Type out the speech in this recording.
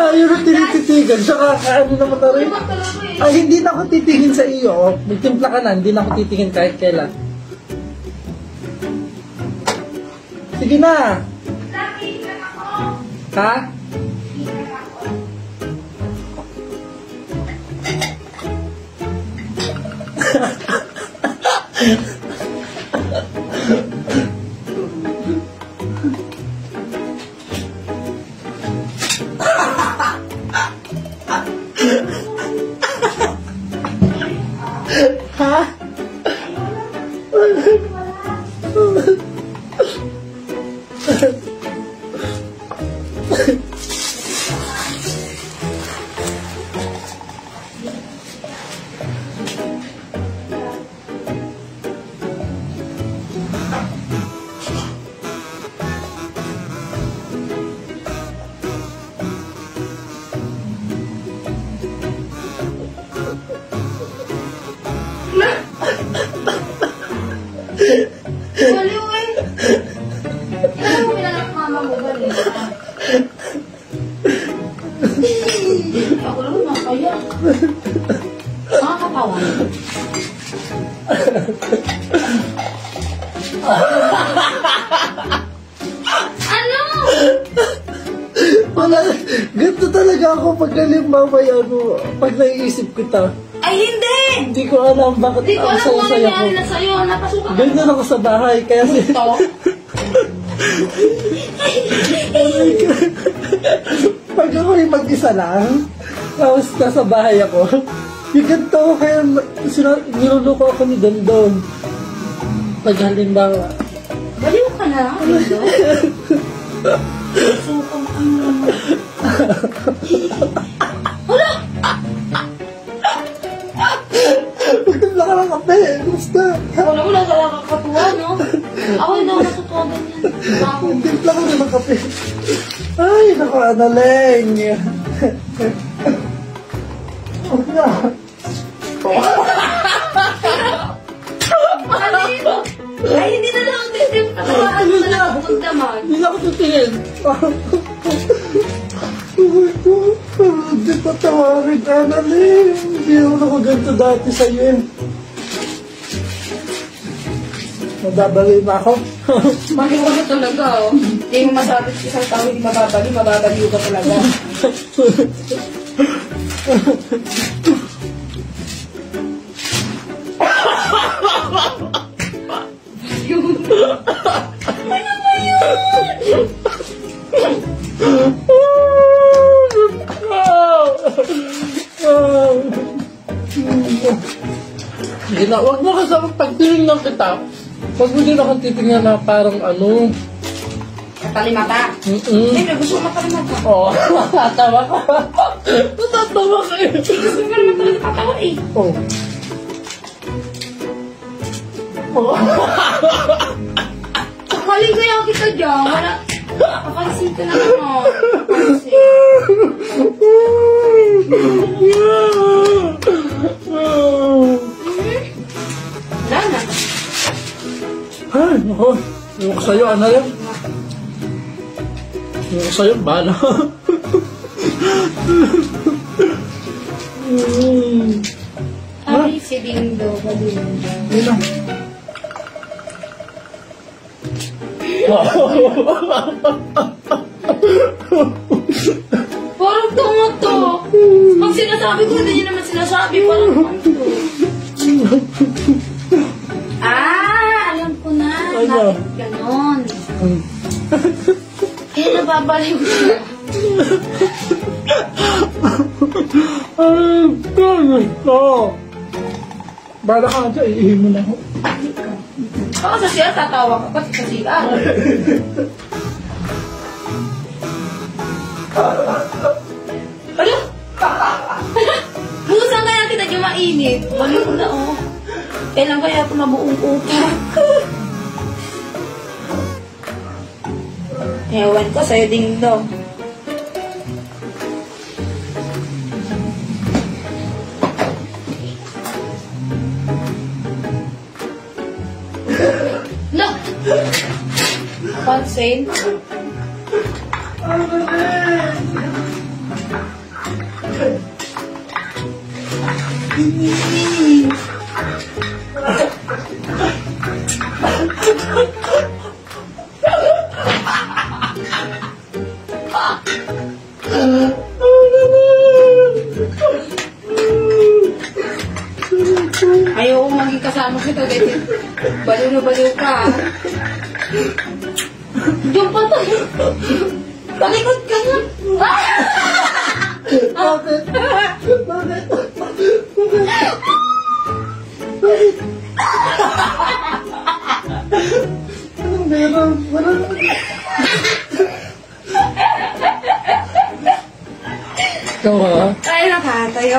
Ayaw na tinititigan. Saka ano naman na rin. Ay, hindi na ako titingin sa iyo. Magtimpla ka na, hindi na ako titingin kahit kailan. Sige na. Ha? Ha? Baliw eh. Kailan mo pinanap mama mo, baliw. Ako lang makaya. Makakatawa. Ano? Wala, ganito talaga ako pag nalimamay ano, pag naiisip kita. Ay, hindi! Hindi ko alam bakit Hindi ko ang alam kung ano saya-saya ko. nangyari na sa'yo. Napasukan ka. Ganyan ako sa bahay, kaya Ito? pag ako ay mag-isa lang, tapos nasa bahay ako, yung ganito, kaya niluluko ako ni Dondon. Pag halimbawa, Baliw ka na, Rindo. Sukang ka naman. Wala! magtimla ka ng kape, gusto. Wala mo lang nakakatuwa, no? Ako hindi ako natutuwa ganyan. Ako. Magtimpla ka na ng kape. Ay, naku, Analeng. Huwag na. Baliw! Ay, hindi na lang ang titim. Katawaan mo na lang ang magdaman. Hindi na ako tutingin. Hindi patawarin, Analeng. Hindi ako ganito dati sa'yo eh. Mababali na ako. Baliw ka na talaga, oh. Hindi mo masabi sa isang tao, hindi mababaliw ka talaga. Ano ba yun? Huwag mo kasama pagtingin lang kita. Huwag mo din akong titingnan na parang ano. Kalimata. Hindi, gusto mo makalimata. Oo, matatawa ka. Matatawa ka eh. Gusto mo naman talaga katawa eh. Oo. Kakaling kaya kita dyan. Wala. Kakalisin ka na naman. Kakalisin. Wala na. Ay, ako. Yung ko sa'yo, ano yan? Yung ko sa'yo, bala. Ay, si Dindo. Baliw. Yun lang. Parang tungo to. Pag sinasabi ko, hindi niya naman sinasabi. Parang tungo to. Alam ko na. Ano? Bakit ganon? Kaya nababaliw siya. Ay, gano'n to. Bala ka nga, iihin mo na ako. Ako sa siya, tatawa ka kasi sa siya. Ano? Busan kaya kita yung mainit. Baliw na, oh. Kailan kaya ito mabuong upo? Ewan ko sa'yo, Ding Dong. No! Pansin? Ayaw kong maging kasama kita kasi baliw na baliw ka. Diyan pa tayo. Talikod ka na. Bakit? Bakit? Anong meron? Walang... Ikaw ha? Ay, nakatayo.